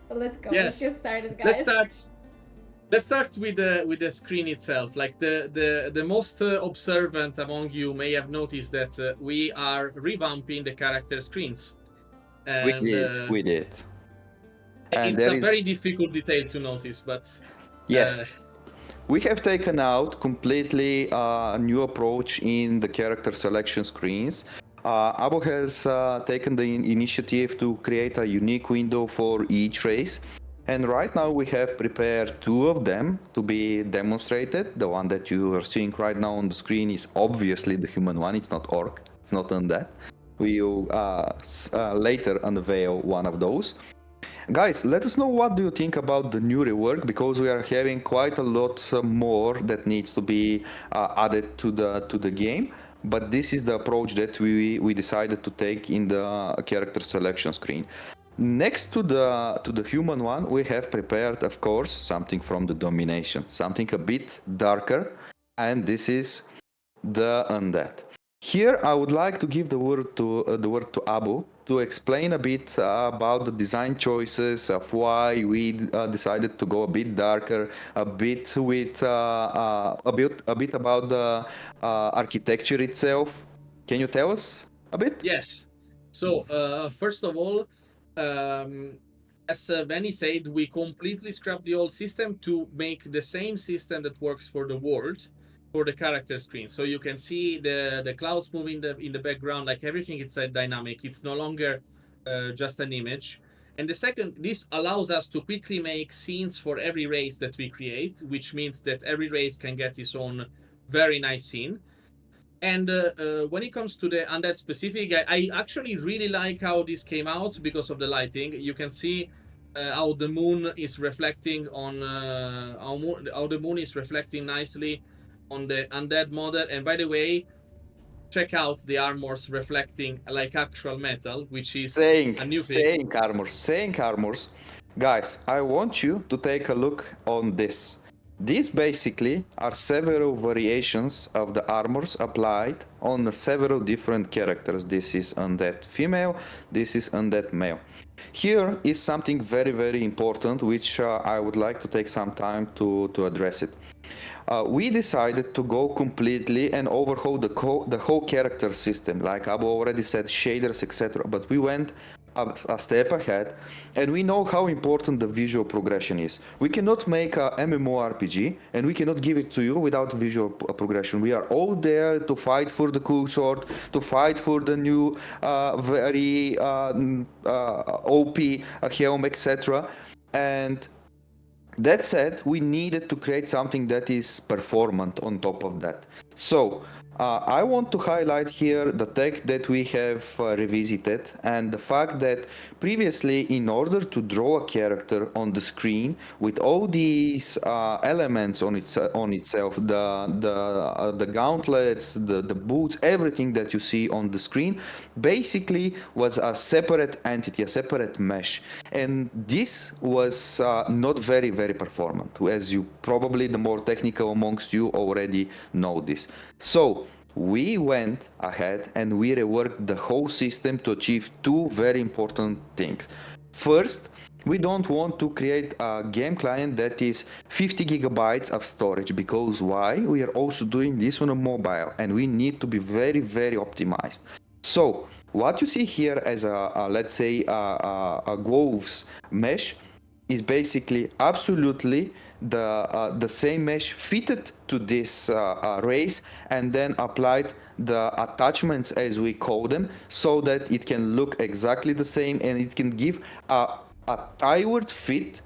Let's go. Let's Yes. get started, Let's guys. start. Let's start with the screen itself. Like the most observant among you may have noticed that we are revamping the character screens, We and did, we did. And it's there a very is, difficult detail to notice. But yes, we have taken out completely a new approach in the character selection screens. Abbo has taken the initiative to create a unique window for each race. And right now we have prepared two of them to be demonstrated. The one that you are seeing right now on the screen is obviously the human one. It's not orc, it's not undead. We will later unveil one of those. Guys, let us know what do you think about the new rework, because we are having quite a lot more that needs to be added to the game. But this is the approach that we decided to take in the character selection screen. Next to the human one, we have prepared, of course, something from the domination, something a bit darker, and this is the undead. Here, I would like to give the word to Abu to explain a bit about the design choices of why we decided to go a bit darker, a bit with a bit about the architecture itself. Can you tell us a bit? yes. So first of all, as Benny said, we completely scrapped the old system to make the same system that works for the world for the character screen. So you can see the clouds moving in the background, like everything. It's a dynamic. It's no longer just an image. And the second, this allows us to quickly make scenes for every race that we create, which means that every race can get its own very nice scene. And when it comes to the undead specific, I actually really like how this came out because of the lighting. You can see how the moon is reflecting on how the moon is reflecting nicely on the undead model. And by the way, check out the armors reflecting like actual metal, which is a new thing. Saying armors. Guys, I want you to take a look on this. These basically are several variations of the armors applied on the several different characters. This is undead female, this is undead male. Here is something very, very important, which I would like to take some time to address it. We decided to go completely and overhaul the whole character system, like Abbo already said, shaders, etc. But we went a step ahead, and we know how important the visual progression is. We cannot make a MMORPG, and we cannot give it to you without visual progression. We are all there to fight for the cool sword, to fight for the new, very OP helm, etc. And that said, we needed to create something that is performant on top of that. So I want to highlight here the tech that we have revisited, and the fact that previously, in order to draw a character on the screen with all these elements on itself, the gauntlets, the boots, everything that you see on the screen, basically was a separate entity, a separate mesh, and this was not very, very performant, as you probably, the more technical amongst you, already know this. So we went ahead and we reworked the whole system to achieve two very important things. First, we don't want to create a game client that is 50 gigabytes of storage, because why? We are also doing this on a mobile and we need to be very, very optimized. So what you see here as let's say a Wolves mesh is basically absolutely the same mesh fitted to this race, and then applied the attachments, as we call them, so that it can look exactly the same and it can give a tailored fit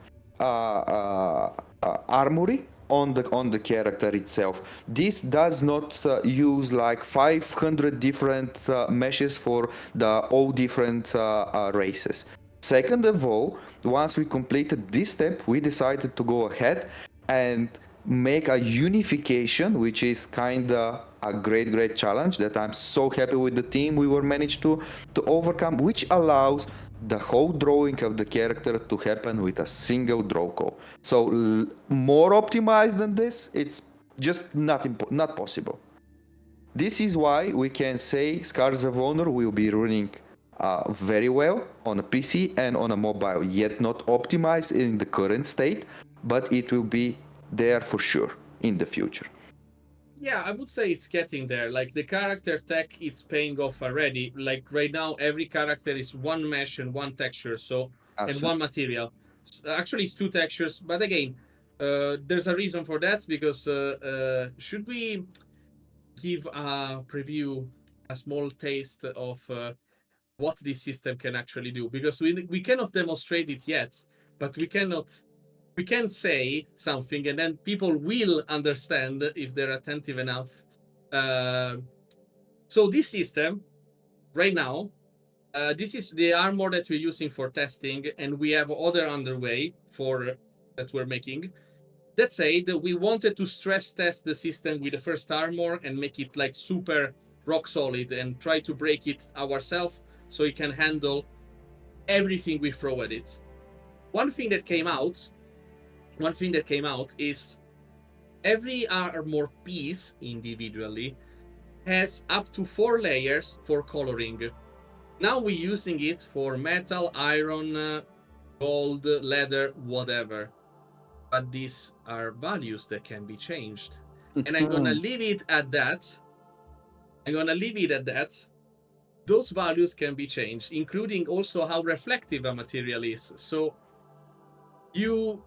armory on the character itself. This does not use like 500 different meshes for all different races. Second of all, once we completed this step, we decided to go ahead and make a unification, which is kind of a great challenge that I'm so happy with the team we were managed to overcome, which allows the whole drawing of the character to happen with a single draw call. So more optimized than this, it's just not possible. This is why we can say Scars of Honor will be running very well on a PC and on a mobile, yet not optimized in the current state, but it will be there for sure in the future. Yeah, I would say it's getting there. Like the character tech, it's paying off already. Like right now, every character is one mesh and one texture, so and one Absolutely. material. Actually, it's two textures, but again, there's a reason for that because should we give a preview, a small taste of what this system can actually do? Because we cannot demonstrate it yet, but we can say something and then people will understand if they're attentive enough. Uh, so this system right now, this is the armor that we're using for testing, and we have other underway for that we're making. That said, we wanted to stress test the system with the first armor and make it like super rock solid and try to break it ourselves so it can handle everything we throw at it. One thing that came out is every armor piece individually has up to 4 layers for coloring. Now we're using it for metal, iron, gold, leather, whatever. But these are values that can be changed. And I'm gonna leave it at that. Those values can be changed, including also how reflective a material is. So you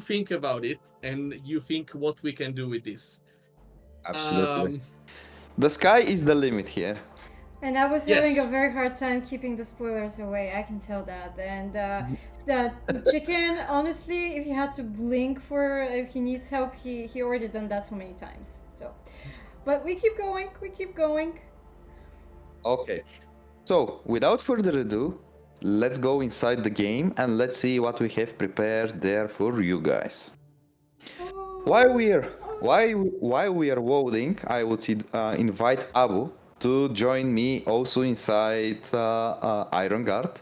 think about it and you think what we can do with this. Absolutely. The sky is the limit here. And I was having a Yes. very hard time keeping the spoilers away. I can tell that. And the chicken, honestly, if he had to blink for if he needs help, he already done that so many times. So, but we keep going. We keep going. Okay. So, without further ado, let's go inside the game and let's see what we have prepared there for you guys. While we are voting, I would invite Abbo to join me also inside Iron Guard,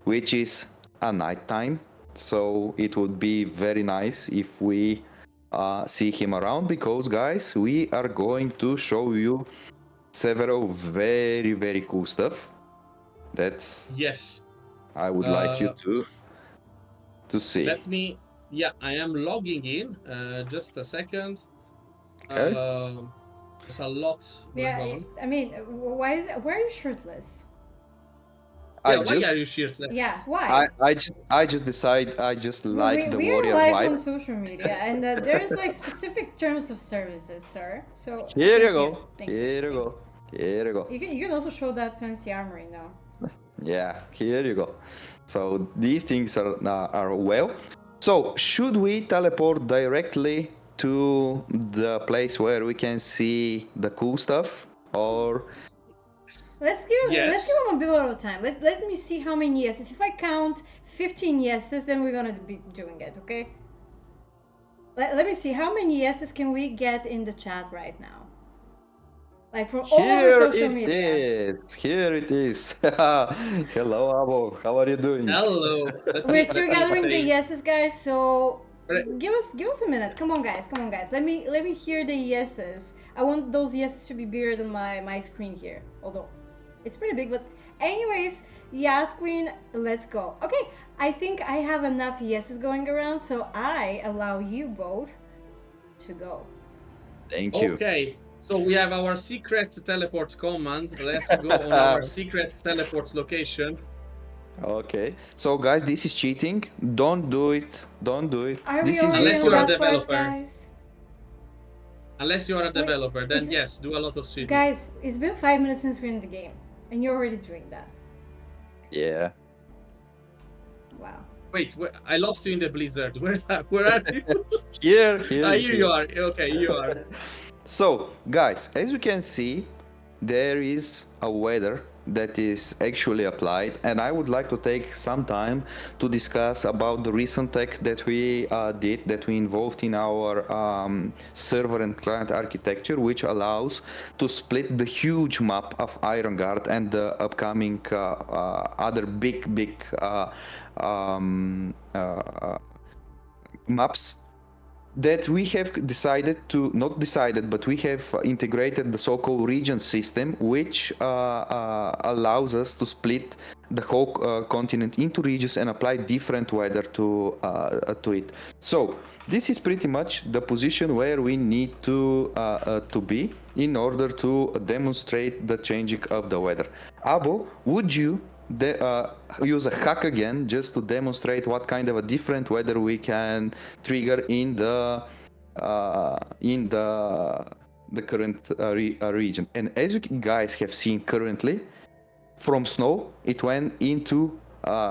which is a nighttime. So it would be very nice if we see him around, because guys, we are going to show you several very, very cool stuff that Yes. I would like you to see. Let me. Yeah, I am logging in. Just a second. Okay. There's a lot going Yeah, on. I mean, why are you shirtless? Yeah, why are you shirtless? Yeah, why? I just decide I just like the we are warrior live vibe. on social media, and there's like specific terms of services, sir. So Here you thank go. Thank Here you go. Here you go. You can also show that fancy armory now. Yeah, here you go. So these things are well. So should we teleport directly to the place where we can see the cool stuff, or Let's give Yes. him a bit of time. Let me see how many yeses. If I count 15 yeses, then we're gonna be doing it, okay? Let me see how many yeses can we get in the chat right now. Like from all over social media. Here it is. Hello, Abbo. How are you doing? Hello. We're still gathering the yeses, guys. So Right. give us a minute. Come on, guys. Let me hear the yeses. I want those yeses to be bigger than my screen here. Although it's pretty big, but anyways, yes, Queen, let's go. Okay, I think I have enough yeses going around, so I allow you both to go. Thank you. Okay. So we have our secret teleport command. Let's go on our secret teleport location. Okay. So guys, this is cheating. Don't do it. Don't do it. Unless you're a developer. Guys? Unless you're a developer, then yes, do a lot of cheating. Guys, it's been 5 minutes since we're in the game, and you're already doing that. Yeah. Wow. Wait, I lost you in the blizzard. Where are you? Here you are. Okay, you are. So, guys, as you can see, there is a weather that is actually applied, and I would like to take some time to discuss about the recent tech that we did, that we involved in our server and client architecture, which allows to split the huge map of Iron Guard and the upcoming other big maps that we have decided to, not decided, but we have integrated the so-called region system, which allows us to split the whole continent into regions and apply different weather to it. So this is pretty much the position where we need to be in order to demonstrate the changing of the weather. Abbo, would you use a hack again just to demonstrate what kind of a different weather we can trigger in the current region? And as you guys have seen currently, from snow it went into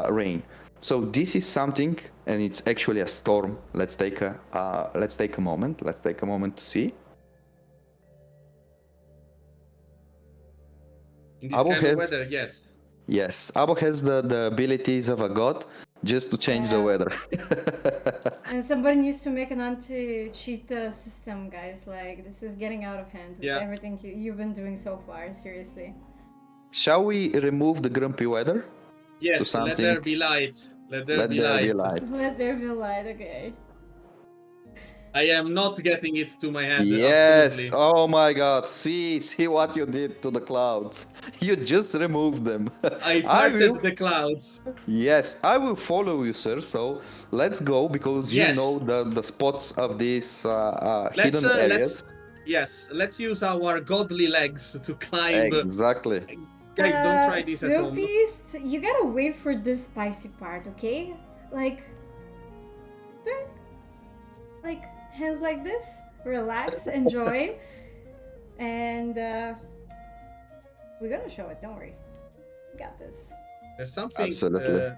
rain. So this is something, and it's actually a storm. Let's take a moment. Let's take a moment to see. In this kind of weather, yes. Yes, Abbo has the abilities of a god just to change the weather. And somebody needs to make an anti-cheat system, guys. Like, this is getting out of hand with everything you've been doing so far, seriously. Shall we remove the grumpy weather? Yes, let there be light. Let there be light. Let there be light, okay. I am not getting it to my head. Yes. Absolutely. Oh my god. See what you did to the clouds. You just removed them. I parted the clouds. Yes, I will follow you, sir. So let's go, because you know the spots of these hidden areas. Let's use our godly legs to climb. Exactly. Guys, don't try this at home. You gotta wait for this spicy part, okay? Like, hands like this, relax, enjoy, and we're gonna show it, don't worry. We got this. There's something... Absolutely.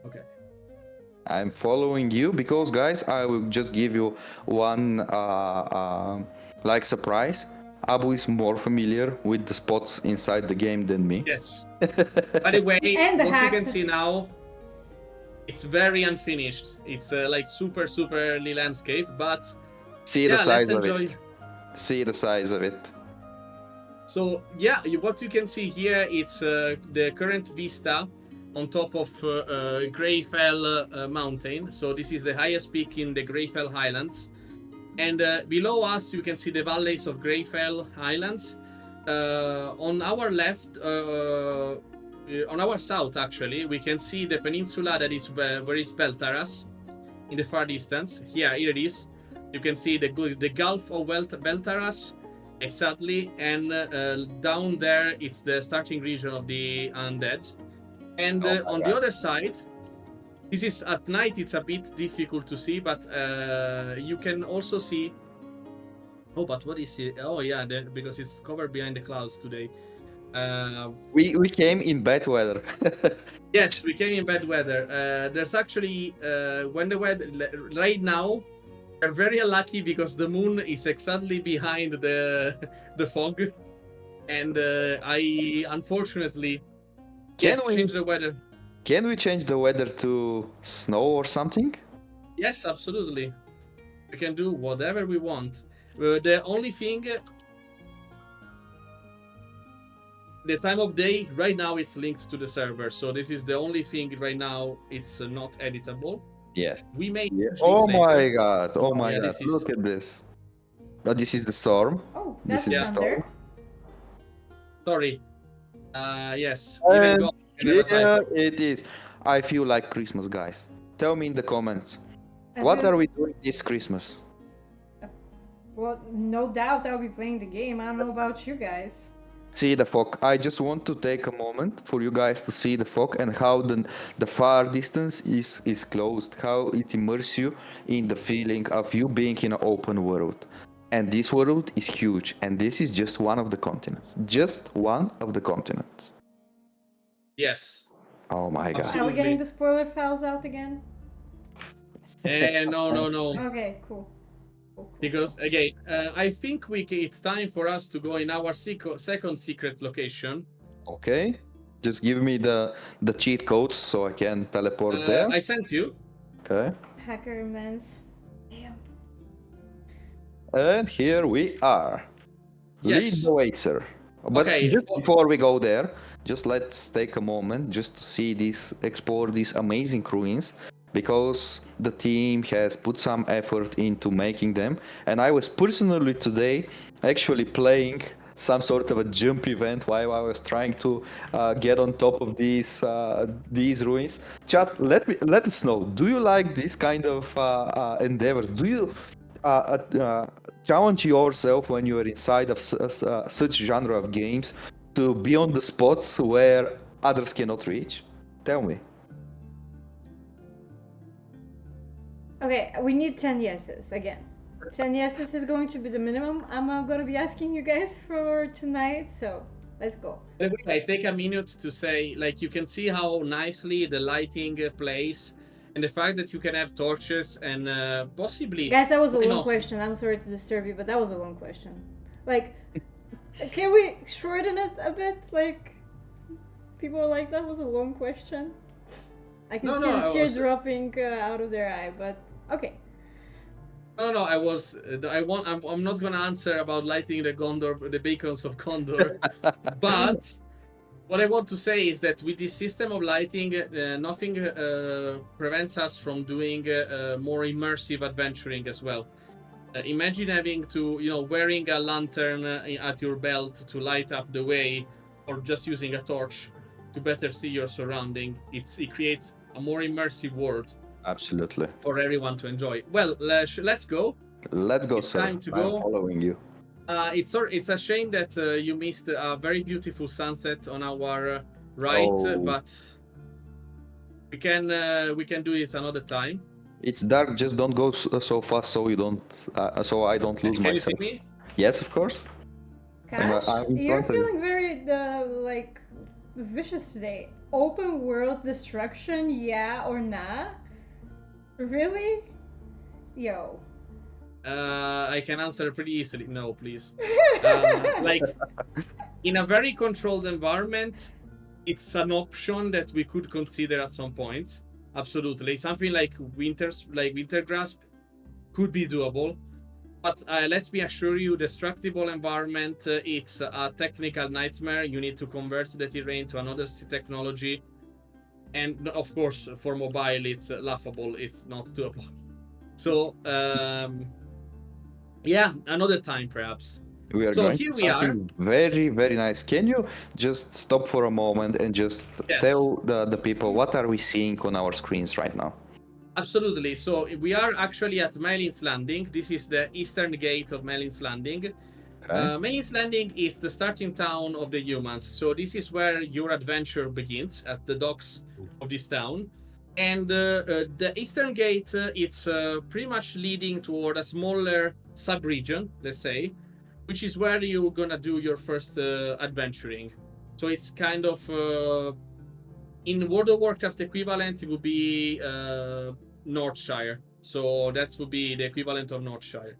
Okay. I'm following you because, guys, I will just give you one surprise. Abbo is more familiar with the spots inside the game than me. Yes. By the way, what you can see now, it's very unfinished. It's like super early landscape, but see the size of it. See the size of it. So what you can see here, it's the current vista on top of Greyfell mountain. So this is the highest peak in the Greyfell Highlands. And below us, you can see the valleys of Greyfell Highlands. On our left, on our south, actually, we can see the peninsula that is where is Beltaras in the far distance. Here it is. You can see the Gulf of Beltaras, exactly. And down there, it's the starting region of the undead. And on the other side, this is at night, it's a bit difficult to see, but you can also see... Oh, but what is it? Oh, yeah, because it's covered behind the clouds today. We came in bad weather. Yes, we came in bad weather. There's actually, when the weather... Right now, we're very unlucky because the moon is exactly behind the fog. And I, unfortunately, change the weather. Can we change the weather to snow or something? Yes, absolutely. We can do whatever we want. The only thing, the time of day, right now it's linked to the server. So this is the only thing right now, it's not editable. Yes. We may... Oh my god. Oh my god. Look at this. Oh, this is the storm. Oh, that's the storm. Sorry. Yes. And here it is. I feel like Christmas, guys. Tell me in the comments. What are we doing this Christmas? Well, no doubt I'll be playing the game. I don't know about you guys. See the fog. I just want to take a moment for you guys to see the fog and how the far distance is closed. How it immerses you in the feeling of you being in an open world. And this world is huge. And this is just one of the continents. Just one of the continents. Yes. Oh my god. Are we getting the spoiler files out again? No. Okay, cool. Because again, I think it's time for us to go in our second secret location. Okay. Just give me the cheat codes so I can teleport there. I sent you. Okay. Hacker immense. Damn. And here we are. Yes. Lead the way, sir. But just before we go there, just let's take a moment just to see explore these amazing ruins. because the team has put some effort into making them. And I was personally today actually playing some sort of a jump event while I was trying to get on top of these ruins. Chat, let us know. Do you like this kind of endeavors? Do you challenge yourself when you are inside of such genre of games to be on the spots where others cannot reach? Tell me. Okay, we need 10 yeses again. 10 yeses is going to be the minimum I'm going to be asking you guys for tonight, so let's go. I take a minute to say, like, you can see how nicely the lighting plays, and the fact that you can have torches and possibly... Guys, that was a why long not? question. I'm sorry to disturb you, but that was a long question. Like, can we shorten it a bit? Like, people are like, that was a long question. I can see the tears dropping out of their eye, but okay. No, I'm not gonna answer about lighting the Gondor, the beacons of Gondor. But what I want to say is that with this system of lighting, nothing prevents us from doing more immersive adventuring as well. Imagine having to, wearing a lantern at your belt to light up the way, or just using a torch to better see your surrounding. It creates a more immersive world. Absolutely. For everyone to enjoy. Well, let's go. Let's go, it's sir. Time to go. I'm following you. It's a shame that you missed a very beautiful sunset on our right, but we can do it another time. It's dark. Just don't go so fast, so you don't, so I don't lose myself. Can you see me? Yes, of course. Cash, you're feeling very like vicious today. Open world destruction, yeah or nah? Really? Yo. I can answer pretty easily. No, please. Like, in a very controlled environment, it's an option that we could consider at some point. Absolutely. Something like Winter Grasp could be doable. But let me assure you, destructible environment, it's a technical nightmare. You need to convert the terrain to another technology. And of course, for mobile, it's laughable. It's not doable. So, yeah, another time perhaps. We are going to something very, very nice. Can you just stop for a moment and just tell the people what are we seeing on our screens right now? Absolutely. So we are actually at Melin's Landing. This is the eastern gate of Melin's Landing. Okay. Melin's Landing is the starting town of the humans. So this is where your adventure begins, at the docks of this town. And the eastern gate, it's pretty much leading toward a smaller sub-region, let's say, which is where you're gonna do your first adventuring. So it's kind of... in World of Warcraft equivalent, it would be Northshire. So that would be the equivalent of Northshire.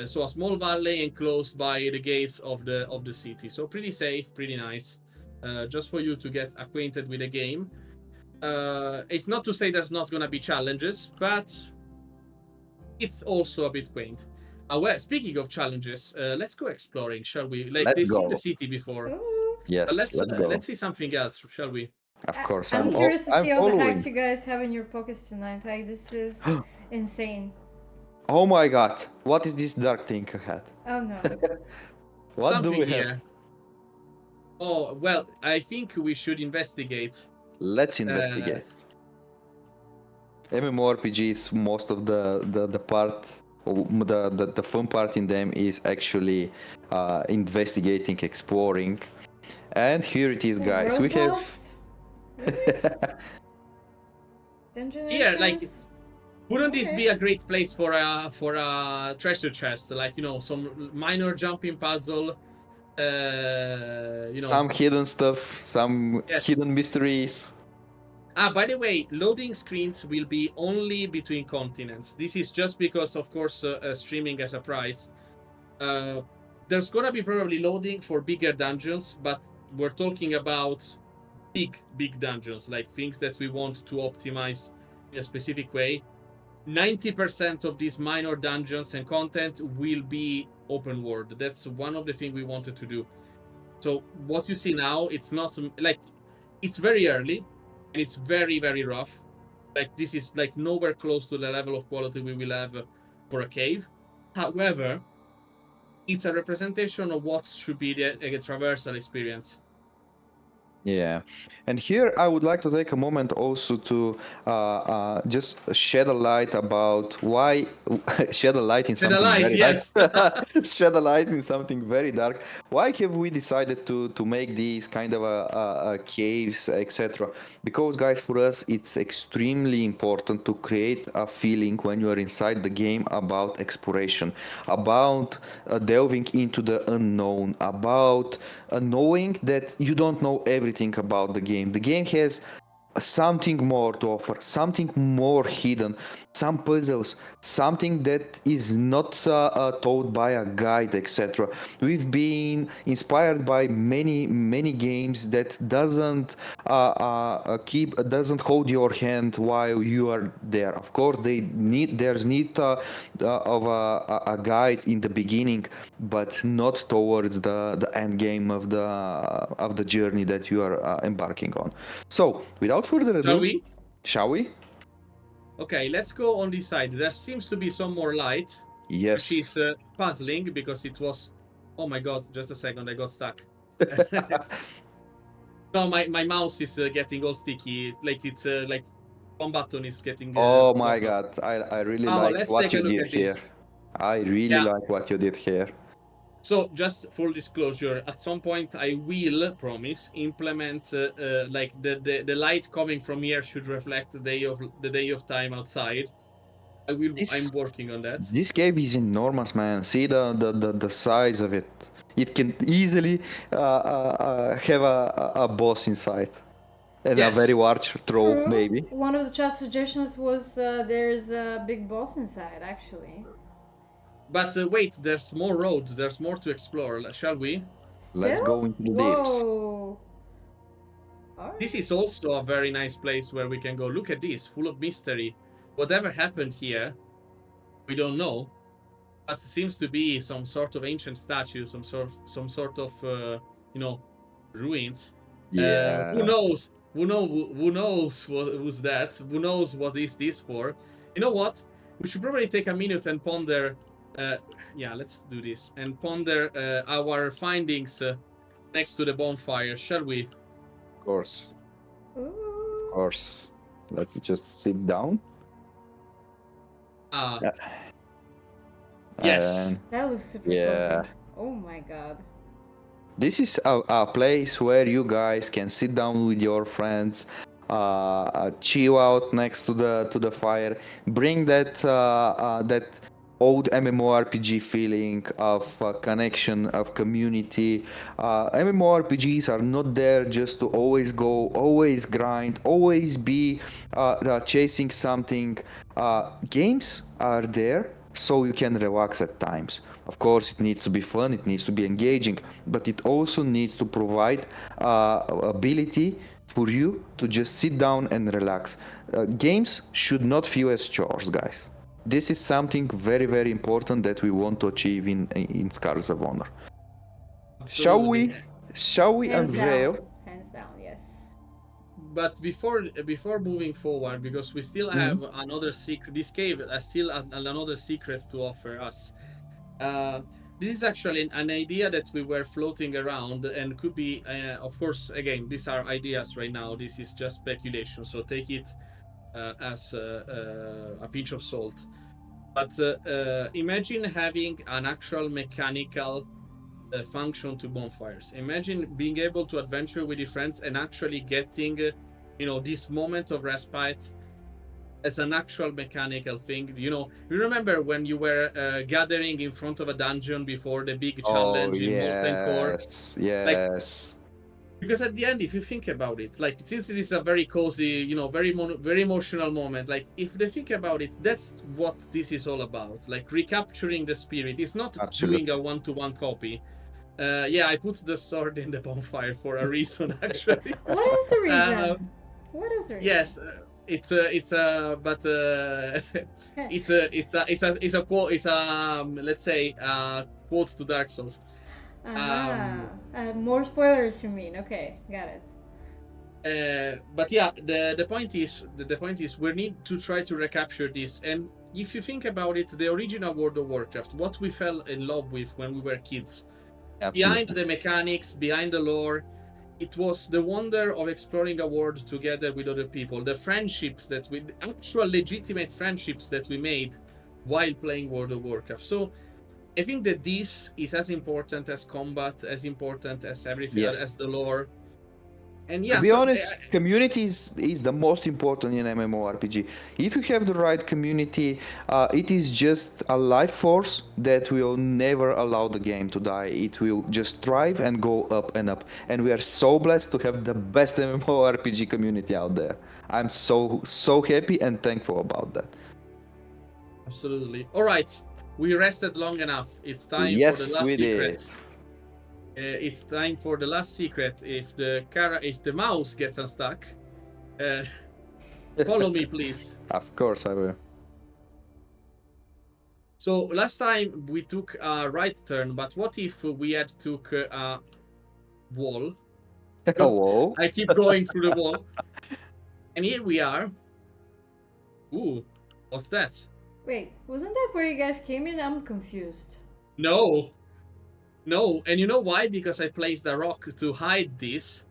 So a small valley enclosed by the gates of the city. So pretty safe, pretty nice. Just for you to get acquainted with the game. It's not to say there's not gonna be challenges, but it's also a bit quaint. Well, speaking of challenges, let's go exploring, shall we? Like, they've seen the city before. Ooh. Yes, let's see something else, shall we? Of course. I'm curious to see all the hacks you guys have in your pockets tonight. Like, this is insane. Oh my god, what is this dark thing ahead? Oh no. What something do we here have? Oh, well, I think we should investigate. Let's investigate. MMORPGs, most of the part, the fun part in them is actually investigating, exploring. And here it is, guys. We have here, like, wouldn't this be a great place for a treasure chest? Like, some minor jumping puzzle. Some hidden stuff, some hidden mysteries. By the way, loading screens will be only between continents. This is just because, of course, streaming has a price. There's gonna be probably loading for bigger dungeons, but we're talking about big dungeons, like things that we want to optimize in a specific way. 90% of these minor dungeons and content will be open world. That's one of the things we wanted to do. So what you see now, it's not like, it's very early and it's very, very rough. Like this is like nowhere close to the level of quality we will have for a cave. However, it's a representation of what should be a traversal experience. Yeah, and here I would like to take a moment also to just shed a light about why shed a light in And the something light, very dark. yes. Shed a light in something very dark. Why have we decided to make these kind of caves, etc.? Because guys, for us it's extremely important to create a feeling when you are inside the game about exploration, about delving into the unknown, about knowing that you don't know everything about the game. The game has something more to offer, something more hidden, some puzzles, something that is not told by a guide, etc. We've been inspired by many games that doesn't hold your hand while you are there. Of course, there's need of a guide in the beginning, but not towards the end game of the journey that you are embarking on. So, without further ado, shall we? Okay, let's go on this side. There seems to be some more light, Yes. which is puzzling because it was. Oh my god! Just a second, I got stuck. No, my mouse is getting all sticky. Like it's like one button is getting. Oh my blocked off. god, I really Oh, like let's what take a you look did at here. this. I really Yeah. like what you did here. So, just full disclosure, at some point I will promise implement like the light coming from here should reflect the day of time outside. I'm working on that. This cave is enormous, man. See the size of it. It can easily have a boss inside. And a Yes. very large troll, True. maybe. One of the chat suggestions was there's a big boss inside, actually. But wait, there's more road. There's more to explore. Shall we? Still? Let's go into the deeps. Whoa. Alright. This is also a very nice place where we can go. Look at this, full of mystery. Whatever happened here, we don't know. But it seems to be some sort of ancient statue, some sort of ruins. Yeah. Who knows? Who knows who's that? Who knows what is this for? You know what? We should probably take a minute and ponder. Yeah, let's do this and ponder our findings next to the bonfire, shall we? Of course. Ooh. Of course. Let's just sit down. Yes. And That looks super yeah. cozy. Oh my god. This is a place where you guys can sit down with your friends, chill out next to the fire, bring that old MMORPG feeling of connection, of community. MMORPGs are not there just to always go, always grind, always be chasing something. Games are there so you can relax at times. Of course, it needs to be fun, it needs to be engaging, but it also needs to provide ability for you to just sit down and relax. Games should not feel as chores, guys. This is something very, very important that we want to achieve in Scars of Honor. Absolutely. Shall we Hands unveil? down. Hands down, yes. But before moving forward, because we still have another secret, this cave still another secret to offer us. This is actually an idea that we were floating around and could be, of course, again, these are ideas right now. This is just speculation, so take it as a pinch of salt. But imagine having an actual mechanical function to bonfires. Imagine being able to adventure with your friends and actually getting, this moment of respite as an actual mechanical thing. You remember when you were gathering in front of a dungeon before the big challenge in Molten Core? Yes. Because at the end, if you think about it, like since it is a very cozy, very emotional moment, like if they think about it, that's what this is all about. Like recapturing the spirit. It's not doing a one-to-one copy. Yeah, I put the sword in the bonfire for a reason, actually. What is the reason? What is the reason? Yes, it's a quote. It's let's say quote to Dark Souls. More spoilers, you mean? Okay, got it. But yeah, the point is we need to try to recapture this. And if you think about it, the original World of Warcraft, what we fell in love with when we were kids, behind Absolutely. the mechanics, behind the lore, it was the wonder of exploring a world together with other people, the friendships that we, actual legitimate friendships that we made while playing World of Warcraft. So I think that this is as important as combat, as important as everything, Yes. as the lore. And To yeah, be so honest, community is the most important in MMORPG. If you have the right community, it is just a life force that will never allow the game to die. It will just thrive and go up and up. And we are so blessed to have the best MMORPG community out there. I'm so happy and thankful about that. absolutely. All right, we rested long enough. It's time for the Yes, last we did. secret. It's time for the last secret. If the mouse gets unstuck, uh, follow me, please. Of course I will. So last time we took a right turn, but what if we had took a wall? Because Hello. I keep going through the wall, and here we are. Ooh, what's that? Wait, wasn't that where you guys came in? I'm confused. No, no, and you know why? Because I placed a rock to hide this.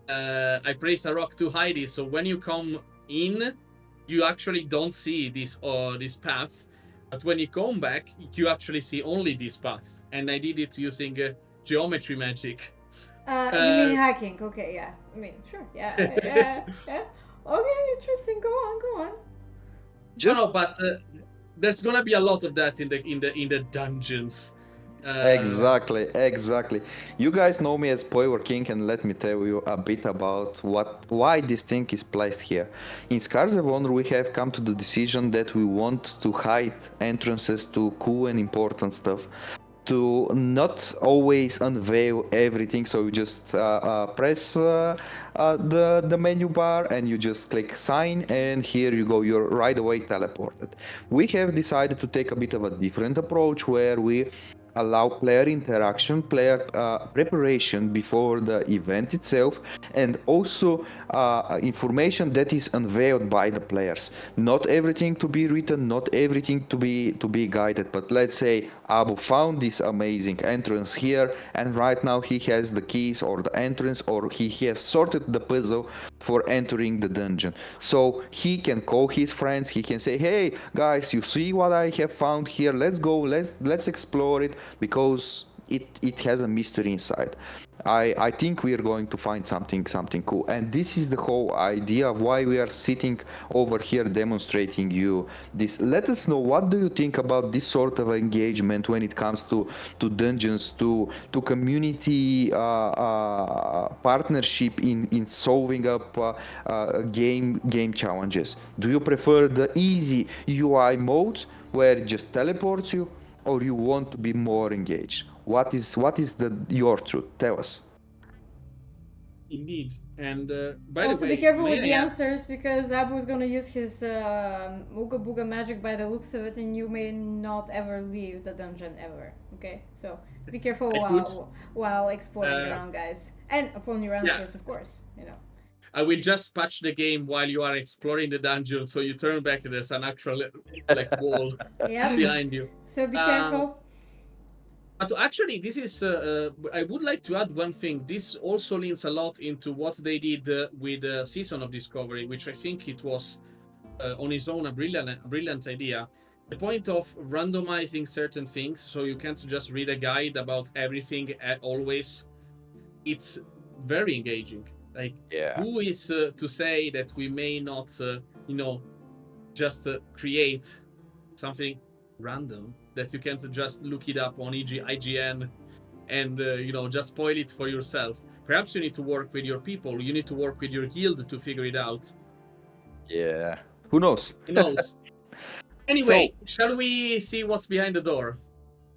I placed a rock to hide it, so when you come in, you actually don't see this path. But when you come back, you actually see only this path. And I did it using geometry magic. You mean hacking? Okay, yeah. I mean, sure, yeah, yeah. Okay, interesting. Go on, go on. Just No, but there's gonna be a lot of that in the dungeons. Exactly. You guys know me as Spoiler King, and let me tell you a bit about why this thing is placed here. In Scars of Honor, we have come to the decision that we want to hide entrances to cool and important stuff, to not always unveil everything. So you just press the menu bar and you just click sign, and here you go. You're right away teleported. We have decided to take a bit of a different approach where we allow player interaction, player preparation before the event itself, and also information that is unveiled by the players. Not everything to be written, not everything to be guided. But let's say Abbo found this amazing entrance here, and right now he has the keys or the entrance, or he has sorted the puzzle for entering the dungeon. So he can call his friends. He can say, "Hey guys, you see what I have found here? Let's go. Let's explore it." Because it has a mystery inside. I think we are going to find something cool, and this is the whole idea of why we are sitting over here demonstrating you this. Let us know, what do you think about this sort of engagement when it comes to dungeons, to community partnership in solving up game challenges. Do you prefer the easy UI mode where it just teleports you, or you want to be more engaged? What is your truth? Tell us. Indeed. And by the Also, way, be careful may with the I ask- answers because Abu is gonna use his Ooga Booga magic by the looks of it, and you may not ever leave the dungeon ever. Okay, so be careful I could, while exploring uh, around, guys, and upon your yeah, answers, of course. You know. I will just patch the game while you are exploring the dungeon, so you turn back and there's an actual like wall Yep. behind you. So be Um, careful. but actually, this is. I would like to add one thing. This also leans a lot into what they did with Season of Discovery, which I think it was on its own a brilliant idea. The point of randomizing certain things, so you can't just read a guide about everything always. It's very engaging. Like, Yeah. who is to say that we may not, just create something random that you can't just look it up on IGN and just spoil it for yourself. Perhaps you need to work with your people. You need to work with your guild to figure it out. Yeah. Who knows? Who knows? Anyway, shall we see what's behind the door?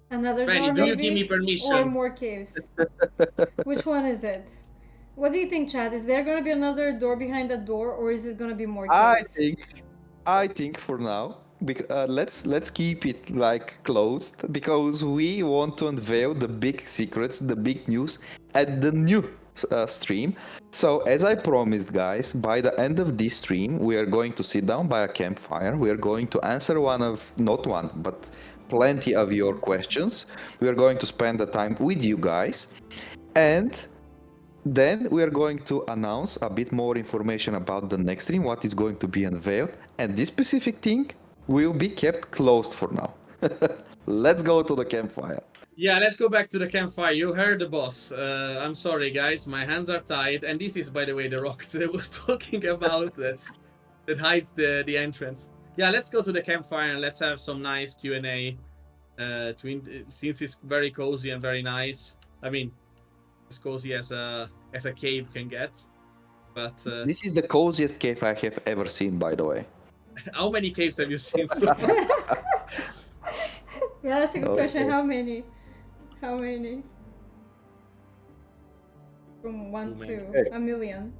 Another Benny, door, do you give me maybe, or permission? more caves. Which one is it? What do you think, Chad? Is there gonna be another door behind that door, or is it gonna be more caves? I think for now, let's keep it like closed, because we want to unveil the big secrets, the big news at the new stream. So as I promised, guys, by the end of this stream, we are going to sit down by a campfire. We are going to answer not one, but plenty of your questions. We are going to spend the time with you guys, and then we are going to announce a bit more information about the next stream, what is going to be unveiled, and this specific thing will be kept closed for now. Let's go to the campfire. Yeah, let's go back to the campfire. You heard the boss. I'm sorry, guys. My hands are tied. And this is, by the way, the rock that I was talking about that hides the entrance. Yeah, let's go to the campfire and let's have some nice Q&A. Since it's very cozy and very nice. I mean, as cozy as a cave can get. But this is the coziest cave I have ever seen, by the way. how many caves have you seen so far? Yeah, that's a good question. Okay. How many? How many? From 1 Too many. to a million.